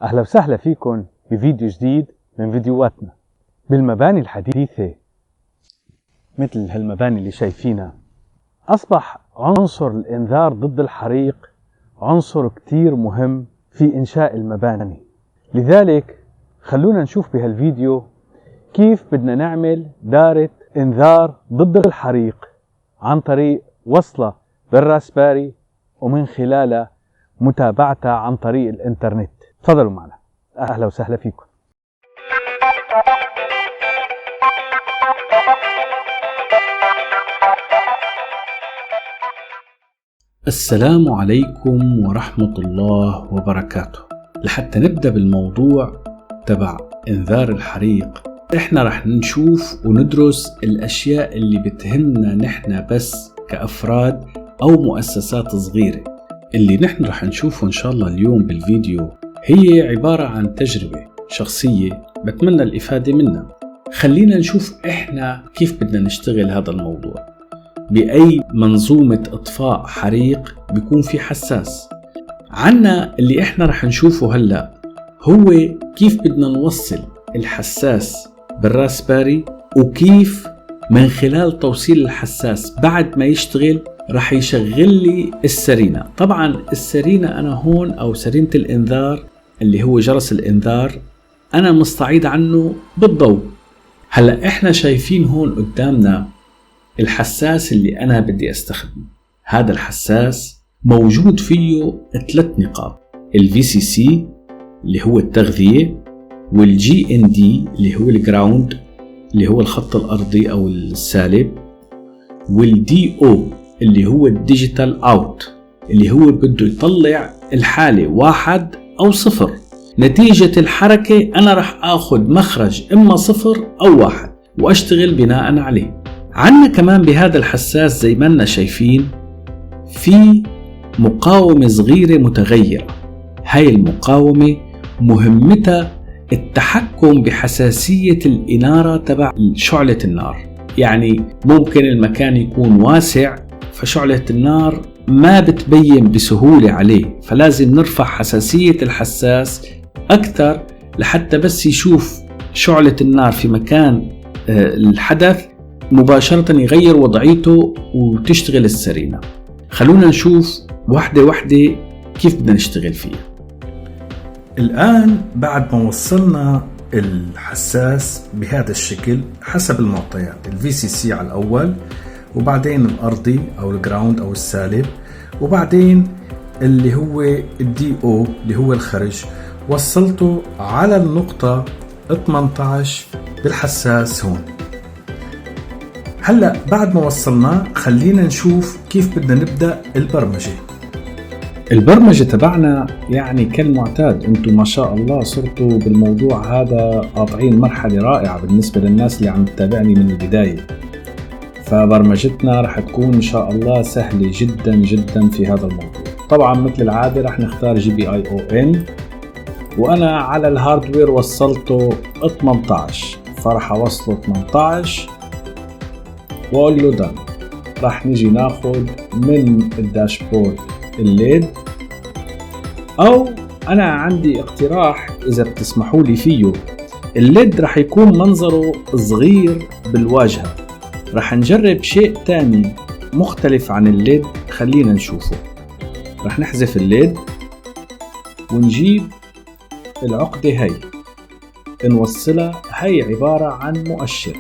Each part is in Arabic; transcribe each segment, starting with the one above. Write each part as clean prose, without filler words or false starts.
أهلا وسهلا فيكم بفيديو جديد من فيديوهاتنا. بالمباني الحديثة مثل هالمباني اللي شايفينها، أصبح عنصر الإنذار ضد الحريق عنصر كتير مهم في إنشاء المباني. لذلك خلونا نشوف بهالفيديو كيف بدنا نعمل دارة إنذار ضد الحريق عن طريق وصلة بالراسباري ومن خلالها متابعتها عن طريق الإنترنت. تفضلوا معنا. أهلا وسهلا فيكم. السلام عليكم ورحمة الله وبركاته. لحتى نبدأ بالموضوع تبع إنذار الحريق، إحنا رح نشوف وندرس الأشياء اللي بتهمنا نحن بس كأفراد أو مؤسسات صغيرة. اللي نحن رح نشوفه إن شاء الله اليوم بالفيديو هي عبارة عن تجربة شخصية بتمنى الإفادة منها. خلينا نشوف إحنا كيف بدنا نشتغل هذا الموضوع. بأي منظومة إطفاء حريق بيكون في حساس عنا. اللي إحنا رح نشوفه هلأ هو كيف بدنا نوصل الحساس بالراسباري، وكيف من خلال توصيل الحساس بعد ما يشتغل رح يشغل لي السرينة. طبعا السرينة أنا هون أو سرينة الإنذار اللي هو جرس الإنذار أنا مستعيد عنه بالضوء. هلأ إحنا شايفين هون قدامنا الحساس اللي أنا بدي أستخدمه. هذا الحساس موجود فيه 3 نقاط: VCC اللي هو التغذية، والGND اللي هو الجراوند اللي هو الخط الأرضي أو السالب، والDO اللي هو الديجيتال أوت اللي هو بده يطلع الحالة 1 أو 0. نتيجة الحركة أنا رح أخذ مخرج إما 0 أو 1 وأشتغل بناء عليه. عنا كمان بهذا الحساس زي ما لنا شايفين في مقاومة صغيرة متغيرة. هاي المقاومة مهمتها التحكم بحساسية الإنارة تبع شعلة النار. يعني ممكن المكان يكون واسع فشعلة النار ما بتبين بسهولة عليه، فلازم نرفع حساسية الحساس أكثر لحتى بس يشوف شعلة النار في مكان الحدث مباشرة يغير وضعيته وتشتغل السرينة. خلونا نشوف واحدة واحدة كيف بدنا نشتغل فيها. الآن بعد ما وصلنا الحساس بهذا الشكل حسب المعطيات، VCC على الأول، وبعدين الأرضي أو الجراوند أو السالب، وبعدين اللي هو DO اللي هو الخرج، وصلته على النقطة 18 بالحساس هون. هلأ بعد ما وصلناه خلينا نشوف كيف بدنا نبدأ البرمجة. البرمجة تبعنا يعني كالمعتاد انتم ما شاء الله صرتوا بالموضوع هذا قاطعين مرحلة رائعة بالنسبة للناس اللي عم تتابعني من البداية. فبرمجتنا رح تكون ان شاء الله سهلة جدا جدا في هذا الموضوع. طبعا مثل العادة رح نختار GPION، وانا على الهاردوير وصلته 18، فرح اوصله 18 واقول له دن. رح نجي ناخد من الداشبورد الليد، او انا عندي اقتراح اذا بتسمحوا لي فيه. الليد رح يكون منظره صغير بالواجهة، رح نجرب شيء تاني مختلف عن الليد. خلينا نشوفه. رح نحذف الليد ونجيب العقدة هاي نوصلها. هاي عبارة عن مؤشر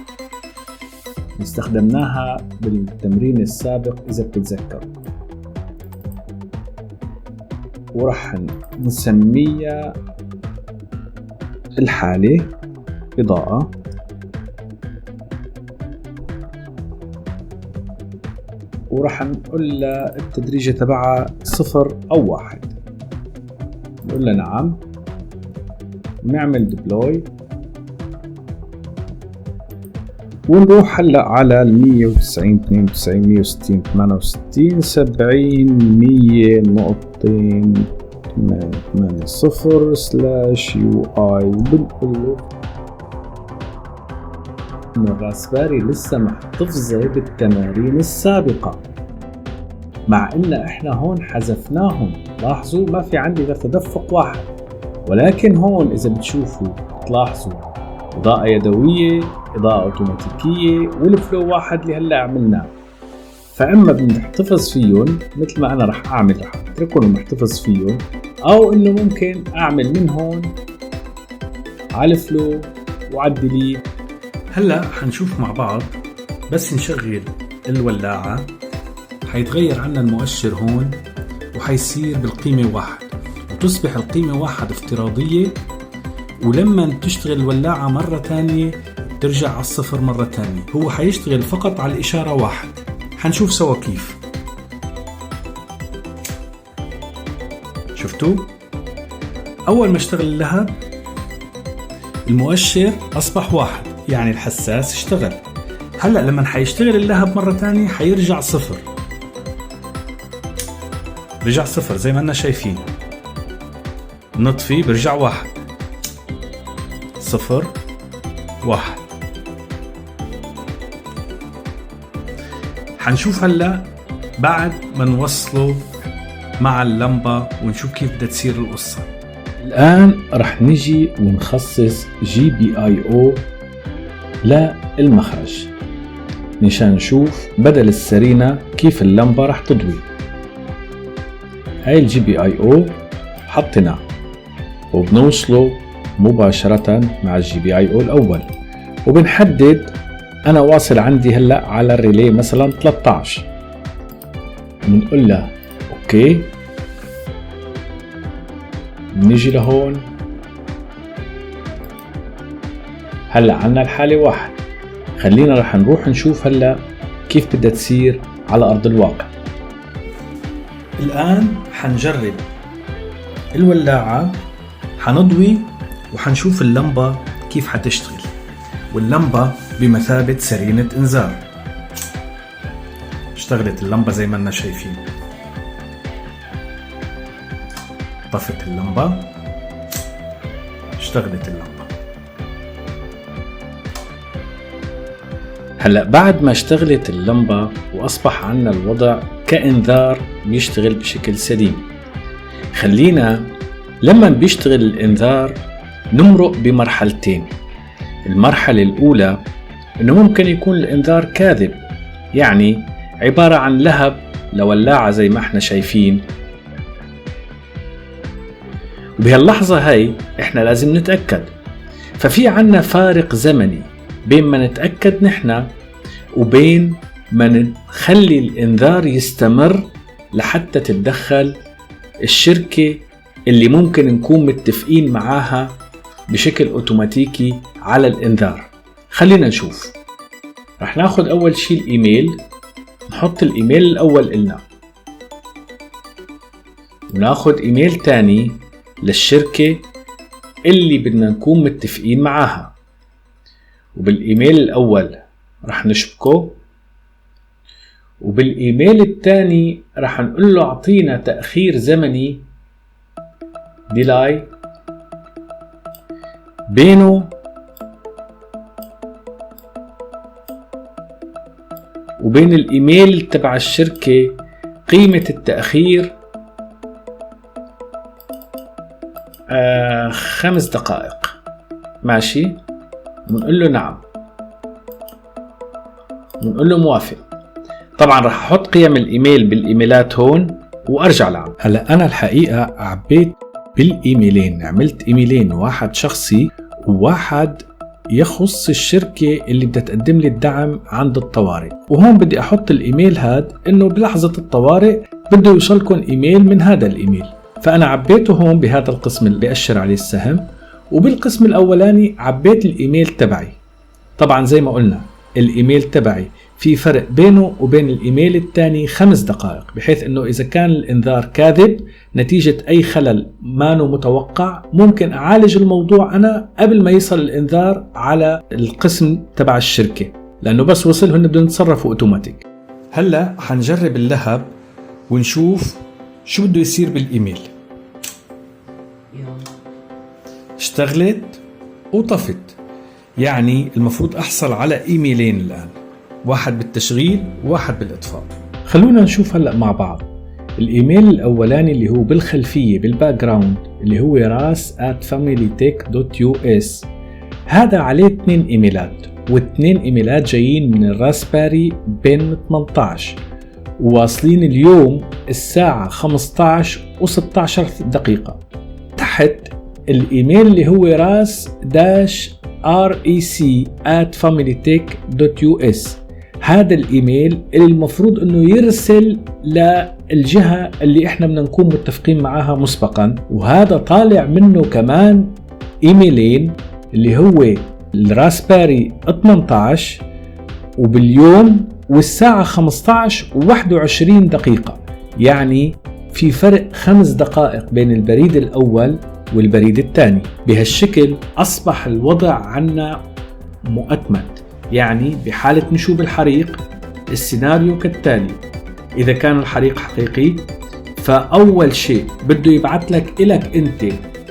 استخدمناها بالتمرين السابق إذا بتتذكروا، ورح نسميها الحالة إضاءة، ورح نقول لها التدريجة تبعها 0 أو 1. نقول لها نعم، ونعمل ديبلوي، ونروح هلأ على 190 92 160 68 70 100 نقطتين 880/UI، وبنقول له إن الراسباري لسه محتفظة بالتمارين السابقة، مع إن إحنا هون حذفناهم. لاحظوا ما في عندي غير تدفق واحد، ولكن هون إذا بتشوفوا تلاحظوا إضاءة يدوية، إضاءة أوتوماتيكية، والفلو واحد اللي هلأ عملناه. فإما بنحتفظ فيهم مثل ما أنا رح أتركهم محتفظ فيهم، أو إنه ممكن أعمل من هون على الفلو وعلى الديليت. هلا حنشوف مع بعض. بس نشغل الولاعة حيتغير عنا المؤشر هون وحيصير بالقيمة 1، وتصبح القيمة 1 افتراضية، ولما تشتغل الولاعة مرة تانية ترجع على الصفر مرة تانية. هو حيشتغل فقط على الإشارة 1. حنشوف سوا كيف. شفتوا؟ أول ما اشتغل اللهب المؤشر أصبح 1، يعني الحساس اشتغل. هلأ لما حيشتغل اللهب مرة تانية حيرجع 0. رجع 0 زي ما أننا شايفين. نطفي برجع 1 0 1. حنشوف هلأ بعد ما نوصله مع اللمبة ونشوف كيف بدها تصير القصة. الآن رح نجي ونخصص GPIO للمخرج مشان نشوف بدل السرينة كيف اللمبة رح تضوي. هاي GPIO حطيناه وبنوصله مباشرة مع GPIO الأول، وبنحدد أنا واصل عندي هلأ على الريلي مثلا 13، بنقول له أوكي. بنيجي لهون هلأ عنا الحالة 1. خلينا رح نروح نشوف هلأ كيف بدها تصير على أرض الواقع. الآن حنجرب الولاعة، حنضوي وحنشوف اللمبة كيف حتشتغل. واللمبة بمثابة سرينة إنذار. اشتغلت اللمبة زي ما أننا شايفين. طفت اللمبة، اشتغلت اللمبة. هلأ بعد ما اشتغلت اللمبة وأصبح عنا الوضع كإنذار بيشتغل بشكل سليم، خلينا لما بيشتغل الإنذار نمرق بمرحلتين. المرحلة الأولى إنه ممكن يكون الإنذار كاذب، يعني عبارة عن لهب لولاعة زي ما احنا شايفين. وبهاللحظة هاي احنا لازم نتأكد، ففي عنا فارق زمني بين ما نتأكد نحنا وبين ما نخلي الإنذار يستمر لحتى تتدخل الشركة اللي ممكن نكون متفقين معاها بشكل أوتوماتيكي على الإنذار. خلينا نشوف. رح ناخد أول شيء الإيميل، نحط الإيميل الأول إلنا، وناخد إيميل تاني للشركة اللي بدنا نكون متفقين معاها، وبالإيميل الأول رح نشبكه، وبالإيميل الثاني رح نقول له أعطينا تأخير زمني ديلاي بينه وبين الإيميل تبع الشركة قيمة التأخير 5 دقائق. ماشي، بنقول له نعم، بنقول له موافق. طبعا رح احط قيم الايميل بالايميلات هون وارجع لعب. هلا انا الحقيقة عبيت بالايميلين، عملت ايميلين، واحد شخصي وواحد يخص الشركة اللي بدها تقدم لي الدعم عند الطوارئ. وهون بدي احط الايميل هاد انه بلحظة الطوارئ بده يوصلكم ايميل من هذا الايميل، فانا عبيته هون بهذا القسم اللي بيأشر عليه السهم، وبالقسم الاولاني عبيت الايميل تبعي. طبعا زي ما قلنا الايميل تبعي في فرق بينه وبين الايميل الثاني 5 دقائق، بحيث انه اذا كان الانذار كاذب نتيجة اي خلل ما متوقع ممكن اعالج الموضوع انا قبل ما يصل الانذار على القسم تبع الشركة، لانه بس وصل هن بدهم يتصرفوا اوتوماتيك. هلا حنجرب اللهب ونشوف شو بده يصير بالايميل. اشتغلت وطفت، يعني المفروض احصل على ايميلين الان، واحد بالتشغيل وواحد بالاطفاء. خلونا نشوف هلأ مع بعض. الايميل الاولاني اللي هو بالخلفية بالباك جراوند اللي هو ras@familytech.us. هذا عليه 2 إيميلات، و2 إيميلات جايين من الراسباري بين 18 وواصلين اليوم الساعة 15:16. تحت الإيميل اللي هو ras-rec@familytech.us، هذا الإيميل اللي المفروض أنه يرسل للجهة اللي إحنا بدنا نكون متفقين معها مسبقا. وهذا طالع منه كمان إيميلين اللي هو الراسباري 18 وباليوم والساعة 15:21، يعني في فرق 5 دقائق بين البريد الأول والبريد الثاني. بهالشكل أصبح الوضع عنا مؤتمت، يعني بحالة نشوب الحريق السيناريو كالتالي: إذا كان الحريق حقيقي فأول شيء بده يبعث لك إلك أنت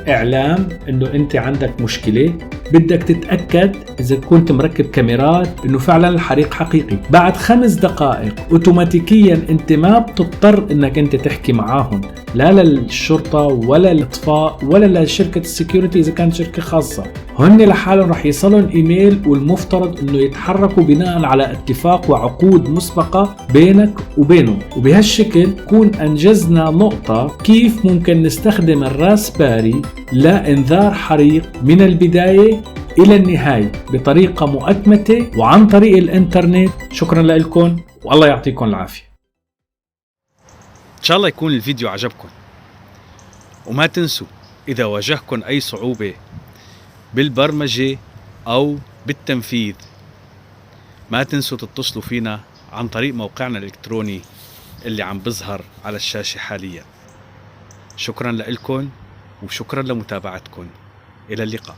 إعلام إنه أنت عندك مشكلة، بدك تتأكد إذا كنت مركب كاميرات إنه فعلا الحريق حقيقي. بعد 5 دقائق أوتوماتيكيا أنت ما بتضطر إنك أنت تحكي معاهم، لا للشرطة ولا للإطفاء ولا لشركة السيكيورتي إذا كانت شركة خاصة. هن لحالهم رح يصلون إيميل، والمفترض إنه يتحركوا بناء على اتفاق وعقود مسبقة بينك وبينهم. وبهالشكل نكون أنجزنا نقطة كيف ممكن نستخدم الراسباري لإنذار حريق من البداية إلى النهاية بطريقة مؤتمتة وعن طريق الإنترنت. شكرا لكم والله يعطيكم العافية. إن شاء الله يكون الفيديو عجبكم، وما تنسوا إذا واجهكم أي صعوبة بالبرمجة أو بالتنفيذ ما تنسوا تتصلوا فينا عن طريق موقعنا الإلكتروني اللي عم بظهر على الشاشة حاليا. شكرا لكم وشكرا لمتابعتكم، إلى اللقاء.